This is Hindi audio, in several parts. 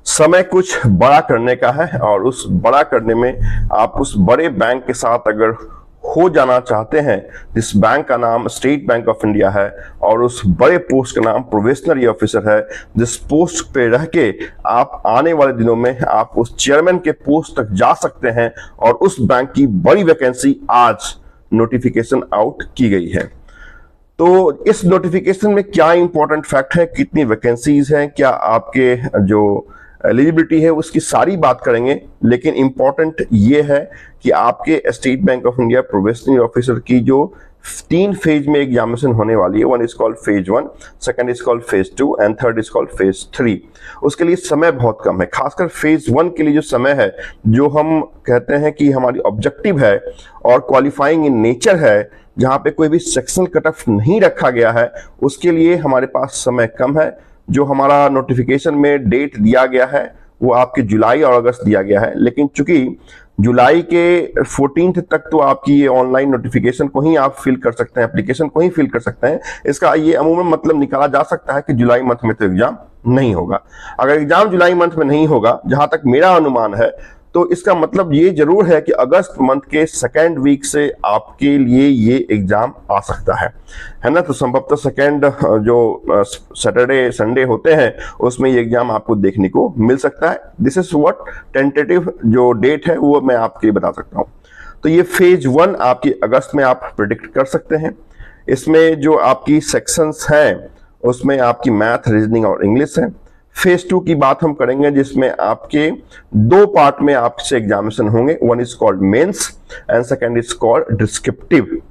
समय कुछ बड़ा करने का है और उस बड़ा करने में आप उस बड़े बैंक के साथ अगर हो जाना चाहते हैं, जिस बैंक का नाम स्टेट बैंक ऑफ इंडिया है और उस बड़े पोस्ट का नाम प्रोबेशनरी ऑफिसर है, जिस पोस्ट पे रह के आप आने वाले दिनों में आप उस चेयरमैन के पोस्ट तक जा सकते हैं, और उस बैंक की बड़ी वैकेंसी आज नोटिफिकेशन आउट की गई है। तो इस नोटिफिकेशन में क्या इंपॉर्टेंट फैक्ट है, कितनी वैकेंसीज हैं, क्या आपके जो एलिजिबिलिटी है, उसकी सारी बात करेंगे। लेकिन इंपॉर्टेंट ये है कि आपके state bank of India probationary officer की जो 3 फेज में एग्जामिनेशन होने वाली है, one is called phase 1, second is called phase 2 and third is called phase 3। उसके लिए समय बहुत कम है। खासकर फेज 1 के लिए जो समय है, जो हम कहते हैं कि हमारी ऑब्जेक्टिव है और क्वालिफाइंग इन नेचर है, जहां पे कोई भी सेक्शनल कट ऑफ नहीं रखा गया है, उसके लिए हमारे पास समय कम है। जो हमारा नोटिफिकेशन में डेट दिया गया है वो आपके जुलाई और अगस्त दिया गया है, लेकिन चूंकि जुलाई के 14 तक तो आपकी ये ऑनलाइन नोटिफिकेशन को ही आप फिल कर सकते हैं, एप्लीकेशन को ही फिल कर सकते हैं। इसका ये अमूमन मतलब निकाला जा सकता है कि जुलाई मंथ में तो एग्जाम नहीं होगा। अगर एग्जाम जुलाई मंथ में नहीं होगा, जहां तक मेरा अनुमान है, तो इसका मतलब ये जरूर है कि अगस्त मंथ के सेकेंड वीक से आपके लिए ये एग्जाम आ सकता है ना। तो संभवतः सेकेंड जो सैटरडे संडे होते हैं उसमें ये एग्जाम आपको देखने को मिल सकता है। दिस इज व्हाट टेंटेटिव जो डेट है वो मैं आपके बता सकता हूँ। तो ये फेज 1 आपकी अगस्त में आप प्रिडिक्ट कर सकते हैं। इसमें जो आपकी सेक्शंस हैं उसमें आपकी मैथ, रीजनिंग और इंग्लिश है। फेज 2 की बात हम करेंगे, जिसमें आपके 2 पार्ट में आपसे एग्जामिनेशन होंगे, one is called mains and second is called descriptive.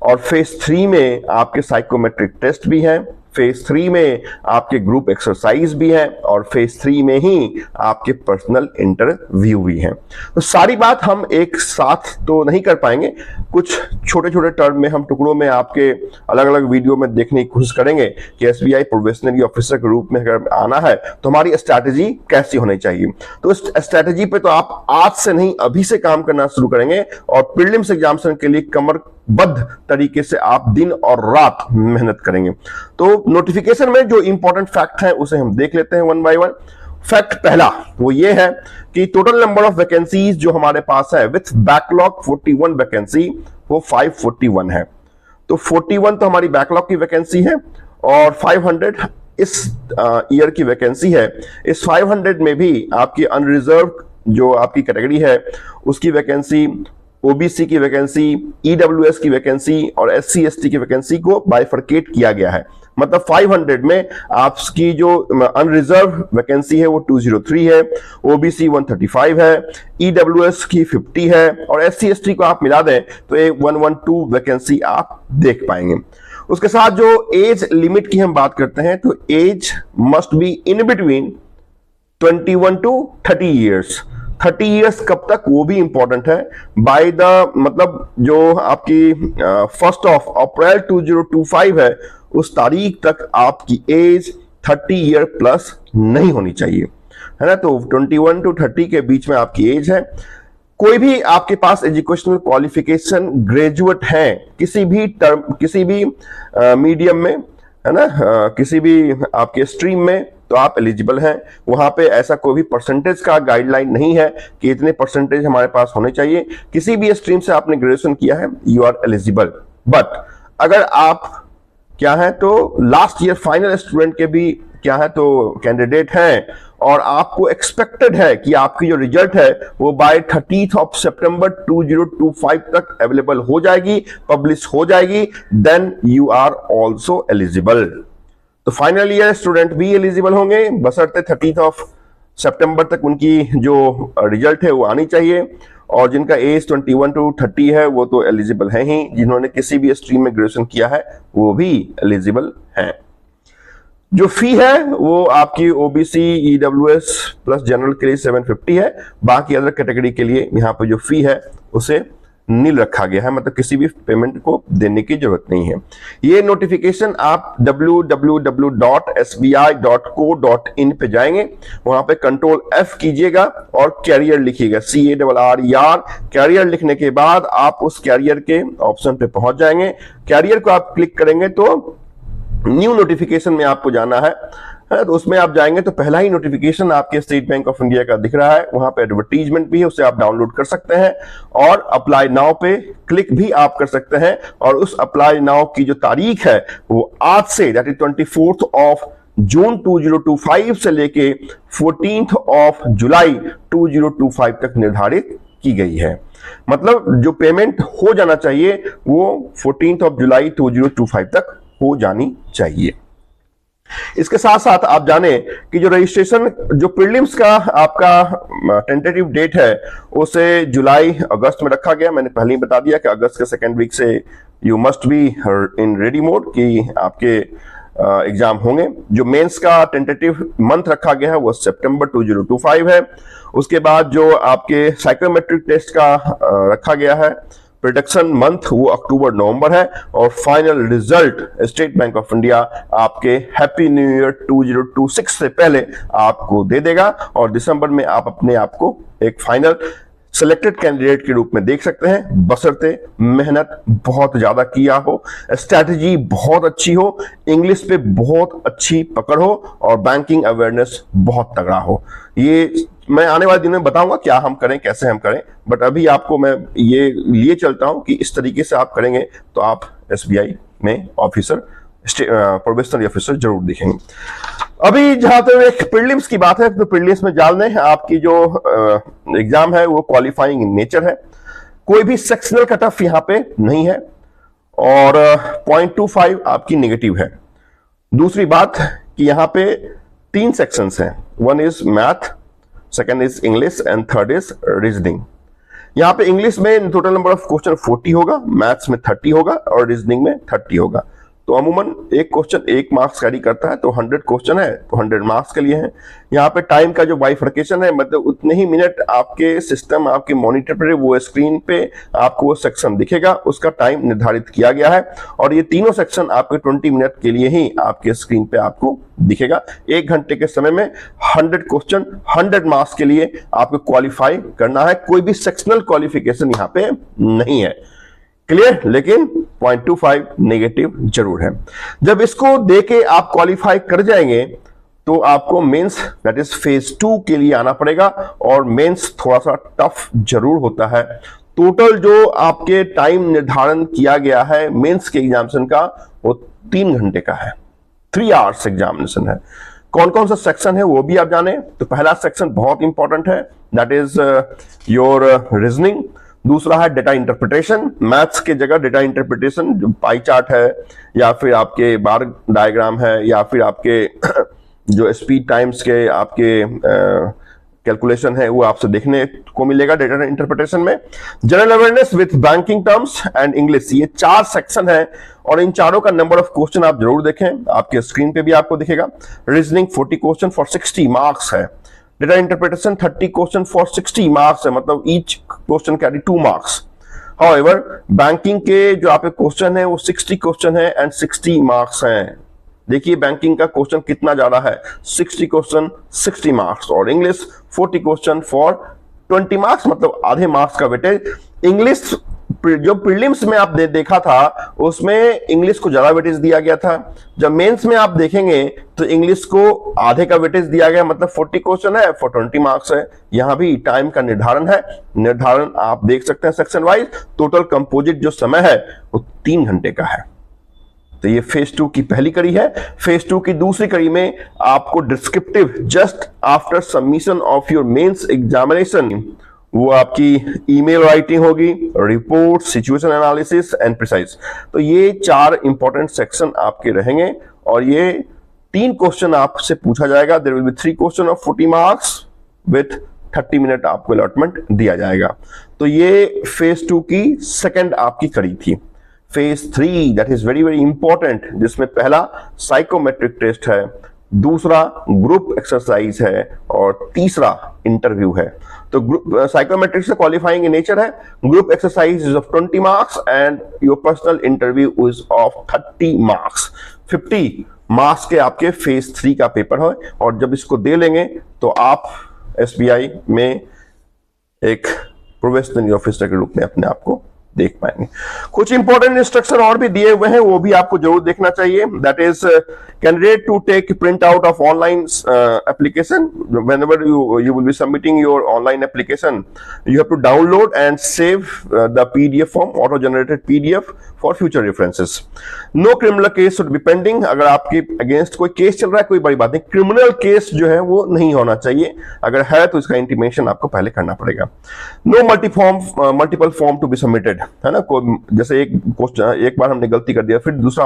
और फेज 3 में आपके साइकोमेट्रिक टेस्ट भी हैं, फेज 3 में आपके ग्रुप एक्सरसाइज भी है, और फेज 3 में ही आपके पर्सनल इंटरव्यू भी हैं। तो सारी बात हम एक साथ तो नहीं कर पाएंगे, कुछ छोटे छोटे टर्म में हम टुकड़ों में आपके अलग अलग वीडियो में देखने की कोशिश करेंगे कि एसबीआई प्रोबेशनरी ऑफिसर के रूप में अगर आना है तो हमारी स्ट्रैटेजी कैसी होनी चाहिए। तो इस स्ट्रैटेजी पे तो आप आज से नहीं अभी से काम करना शुरू करेंगे, और प्रीलिम्स एग्जामिनेशन के लिए कमरबद्ध तरीके से आप दिन और रात मेहनत करेंगे। तो नोटिफिकेशन में जो इंपॉर्टेंट फैक्ट है उसे हम देख लेते हैं वन बाय वन। फैक्ट पहला वो ये है कि टोटल नंबर ऑफ वैकेंसीज जो हमारे पास है विथ बैकलॉग 41 वैकेंसी, वो 541 है। तो 41 तो हमारी बैकलॉग की वैकेंसी है, और 500 इस ईयर की वैकेंसी है। इस 500 में भी आपकी अनरिजर्व जो आपकी कैटेगरी है उसकी वैकेंसी, ओबीसी की वैकेंसी, ईडब्ल्यूएस की वैकेंसी और एससी एसटी की वैकेंसी को बाइफरकेट किया गया है। मतलब 500 में आपकी जो अनरिजर्व वैकेंसी है वो 203 है, ओबीसी 135 है, ईडब्ल्यूएस की 50 है, और एससी एसटी को आप मिला दें तो 112 वैकेंसी आप देख पाएंगे। उसके साथ जो एज लिमिट की हम बात करते हैं, तो age must be in between 21 to 30 years. 30 years कब तक, वो भी इंपॉर्टेंट है। बाय द मतलब जो आपकी 1 अप्रैल 2025 है, उस तारीख तक आपकी एज 30 ईयर प्लस नहीं होनी चाहिए, है ना। तो 21 to 30 के बीच में आपकी एज है। कोई भी आपके पास एजुकेशनल क्वालिफिकेशन ग्रेजुएट है किसी भी टर्म, किसी भी मीडियम में, है ना, किसी भी आपके स्ट्रीम में, तो आप एलिजिबल हैं। वहां पे ऐसा कोई भी परसेंटेज का गाइडलाइन नहीं है कि इतने परसेंटेज हमारे पास होने चाहिए। किसी भी स्ट्रीम से आपने ग्रेजुएशन किया है, यू आर एलिजिबल। बट अगर आप क्या है तो लास्ट ईयर फाइनल स्टूडेंट के भी क्या है तो कैंडिडेट हैं, और आपको एक्सपेक्टेड है कि आपकी जो रिजल्ट है वो बाय 30 सितंबर 2025 तक अवेलेबल हो जाएगी, पब्लिश हो जाएगी, then you are also eligible. तो फाइनल ईयर स्टूडेंट भी एलिजिबल होंगे, बशर्ते 30 सितंबर तक उनकी जो रिजल्ट है वो आनी चाहिए। और जिनका एज 21 to 30 है वो तो एलिजिबल है ही, जिन्होंने किसी भी स्ट्रीम में ग्रेजुएशन किया है वो भी एलिजिबल हैं। जो फी है वो आपकी ओबीसी, ईडब्ल्यूएस प्लस जनरल के लिए 750 है। बाकी अदर कैटेगरी के लिए यहाँ पे जो फी है उसे नील रखा गया है, मतलब किसी भी पेमेंट को देने की जरूरत नहीं है। ये नोटिफिकेशन आप www.sbi.co.in पे जाएंगे, वहां पे कंट्रोल F कीजिएगा और कैरियर लिखिएगा, CARR। कैरियर लिखने के बाद आप उस कैरियर के ऑप्शन पे पहुंच जाएंगे। कैरियर को आप क्लिक करेंगे तो न्यू नोटिफिकेशन में आपको जाना है है। तो उसमें आप जाएंगे तो पहला ही नोटिफिकेशन आपके स्टेट बैंक ऑफ इंडिया का दिख रहा है, वहां पे एडवर्टीजमेंट भी है, उसे आप डाउनलोड कर सकते हैं और अप्लाई नाउ पे क्लिक भी आप कर सकते हैं। और उस अप्लाई नाउ की जो तारीख है वो आज से, दैट इज 24 ऑफ जून 2025 से लेके 14 ऑफ जुलाई 2025 तक निर्धारित की गई है। मतलब जो पेमेंट हो जाना चाहिए वो 14 ऑफ जुलाई 2025 तक हो जानी चाहिए। इसके साथ साथ आप जाने कि जो रजिस्ट्रेशन, जो प्रीलिम्स का आपका टेंटेटिव डेट है उसे जुलाई अगस्त में रखा गया। मैंने पहले ही बता दिया कि अगस्त के सेकेंड वीक से you must be in ready mode कि आपके एग्जाम होंगे। जो मेंस का टेंटेटिव मंथ रखा गया है वो सितंबर 2025 है। उसके बाद जो आपके साइकोमेट्रिक टेस्ट का रखा गया है प्रोडक्शन मंथ वो अक्टूबर नवंबर है। और final result state bank of India आपके हैप्पी न्यू ईयर 2026 से पहले आपको दे देगा और दिसंबर में आप अपने आप को एक फाइनल सिलेक्टेड कैंडिडेट के रूप में देख सकते हैं, बशर्ते मेहनत बहुत ज्यादा किया हो, स्ट्रैटेजी बहुत अच्छी हो, इंग्लिश पे बहुत अच्छी पकड़ हो और बैंकिंग अवेयरनेस बहुत तगड़ा हो। ये मैं आने वाले दिनों में बताऊंगा क्या हम करें, कैसे हम करें, बट अभी आपको मैं ये लिए चलता हूं कि इस तरीके से आप करेंगे तो आप SBI में ऑफिसर, प्रोबेशनरी ऑफिसर जरूर दिखेंगे। अभी जहां तक एक प्रीलिम्स की बात है तो प्रीलिम्स में जान लें आपकी जो एग्जाम है वो क्वालिफाइंग इन नेचर है, कोई भी सेक्शनल कट ऑफ यहां पे नहीं है और 0.25 आपकी नेगेटिव है। दूसरी बात कि यहां पे 3 सेक्शंस हैं, one is math, second is English and third is reasoning. यहां पे इंग्लिश में टोटल नंबर ऑफ क्वेश्चन 40 होगा, मैथ्स में 30 होगा और रीजनिंग में 30 होगा। तो अमूमन एक क्वेश्चन 1 मार्क्स कैरी करता है, तो 100 क्वेश्चन है तो 100 मार्क्स के लिए है। यहाँ पे टाइम का जो बाइफर्केशन है, मतलब उतने ही मिनट आपके सिस्टम, आपके मॉनिटर पर वो स्क्रीन पे आपको वो सेक्शन दिखेगा, उसका टाइम निर्धारित किया गया है और ये तीनों सेक्शन आपके 20 मिनट के लिए ही आपके स्क्रीन पे आपको दिखेगा। 1 घंटे के समय में 100 क्वेश्चन 100 मार्क्स के लिए आपको क्वालिफाई करना है। कोई भी सेक्शनल क्वालिफिकेशन यहाँ पे नहीं है, क्लियर। लेकिन 0.25 नेगेटिव जरूर है। जब इसको देके आप क्वालिफाई कर जाएंगे तो आपको मेंस, दैट इज फेज 2 के लिए आना पड़ेगा और मेंस थोड़ा सा टफ जरूर होता है। टोटल जो आपके टाइम निर्धारण किया गया है मेंस के एग्जामिनेशन का वो 3 घंटे का है, 3 आवर्स एग्जामिनेशन है। कौन कौन सा सेक्शन है वो भी आप जाने। तो पहला सेक्शन बहुत इंपॉर्टेंट है, दैट इज योर रीजनिंग। दूसरा है डेटा इंटरप्रिटेशन, मैथ्स के जगह डेटा इंटरप्रिटेशन, जो पाई चार्ट है या फिर आपके बार डायग्राम है या फिर आपके जो स्पीड टाइम्स के आपके कैलकुलेशन है वो आपसे देखने को मिलेगा डेटा इंटरप्रिटेशन में। General awareness with banking terms and English, ये 4 सेक्शन है और इन चारों का नंबर ऑफ क्वेश्चन आप जरूर देखें, आपके स्क्रीन पे भी आपको दिखेगा। रीजनिंग 40 क्वेश्चन फॉर 60 मार्क्स है, data interpretation 30 question for 60 marks है, मतलब each question carry 2 marks. However banking के जो आपके क्वेश्चन है वो 60 क्वेश्चन है एंड 60 मार्क्स हैं। देखिए बैंकिंग का क्वेश्चन कितना ज्यादा है, 60 क्वेश्चन 60 मार्क्स और इंग्लिश 40 क्वेश्चन फॉर 20 मार्क्स, मतलब आधे मार्क्स का वेटेज। इंग्लिश जो प्रीलिम्स में आपने देखा था उसमें इंग्लिश को ज्यादा वेटेज दिया गया था, जब मेंस में आप देखेंगे तो इंग्लिश को आधे का वेटेज दिया गया, मतलब 40 क्वेश्चन है फॉर 20 मार्क्स है। यहां भी टाइम का निर्धारण है, निर्धारण आप देख सकते हैं सेक्शन वाइज। टोटल कंपोजिट जो समय है वो 3 घंटे का है। तो ये फेज 2 की पहली कड़ी है। फेज 2 की दूसरी कड़ी में आपको descriptive just after submission of your mains examination, वो आपकी ईमेल राइटिंग होगी, report, situation analysis and precise. तो ये 4 इंपॉर्टेंट सेक्शन आपके रहेंगे और ये 3 क्वेश्चन आपसे पूछा जाएगा। There will be 3 question of 40 marks with 30 minute आपको अलॉटमेंट दिया जाएगा। तो ये फेज 2 की सेकेंड आपकी कड़ी थी। Phase 3 that is very very important, जिसमें पहला साइकोमेट्रिक टेस्ट है, दूसरा ग्रुप एक्सरसाइज है और तीसरा इंटरव्यू है। तो ग्रुप साइकोमेट्रिक से क्वालिफाइंग इन नेचर है, group exercise is of 20 marks and your personal interview is of 30 marks. 50 marks के आपके फेज 3 का पेपर है और जब इसको दे लेंगे तो आप SBI में एक प्रोबेशनरी ऑफिसर के रूप में अपने आप को देख पाएंगे। कुछ इंपॉर्टेंट इंस्ट्रक्शन और भी दिए हुए हैं, वो भी आपको जरूर देखना चाहिए। That is candidate to take print out of online application whenever you will be submitting your online application, you have to download and save the PDF form, auto generated PDF for future references. No criminal case should be pending. अगर आपके अगेंस्ट कोई केस चल रहा है कोई बड़ी बात नहीं, क्रिमिनल केस जो है वो नहीं होना चाहिए, अगर है तो इसका इंटीमेशन आपको पहले करना पड़ेगा। No multiple form to be submitted, है ना, जैसे एक क्वेश्चन एक बार हमने गलती कर दिया फिर दूसरा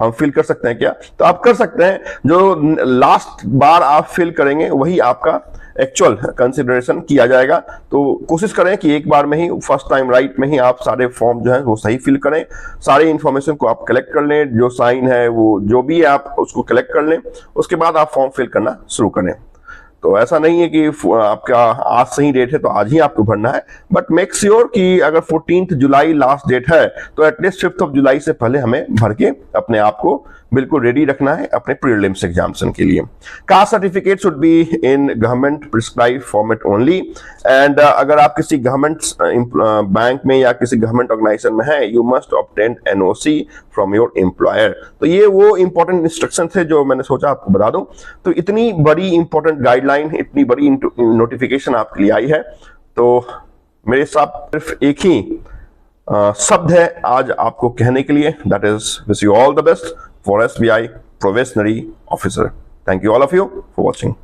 हम फिल कर सकते हैं क्या? तो आप कर सकते हैं, जो लास्ट बार आप फिल करेंगे वही आपका एक्चुअल कंसिडरेशन किया जाएगा। तो कोशिश करें कि एक बार में ही फर्स्ट टाइम राइट में ही आप सारे फॉर्म जो है वो सही फिल करें, सारे इंफॉर्मेशन को आप कलेक्ट कर लें, जो साइन है वो जो भी है आप उसको कलेक्ट कर लें, उसके बाद आप फॉर्म फिल करना शुरू करें। तो ऐसा नहीं है कि आपका आज सही डेट है तो आज ही आपको भरना है, बट मेक श्योर कि अगर 14 जुलाई लास्ट डेट है तो एटलीस्ट 5 जुलाई से पहले हमें भर के अपने आप को बिल्कुल रेडी रखना है अपने प्रीलिम्स एग्जामिनेशन के लिए। Caste certificate should be in government prescribe format only, and अगर आप किसी गवर्नमेंट बैंक में या किसी गवर्नमेंट ऑर्गेनाइजेशन में है, you must obtain NOC from your employer. तो ये वो इंपॉर्टेंट इंस्ट्रक्शन थे जो मैंने सोचा आपको बता दूं। तो इतनी बड़ी इंपॉर्टेंट गाइडलाइन, इतनी बड़ी नोटिफिकेशन आपके लिए आई है, तो मेरे साथ सिर्फ एक ही शब्द है आज आपको कहने के लिए, that is wish you all the best for SBI Probationary Officer. Thank you all of you for watching.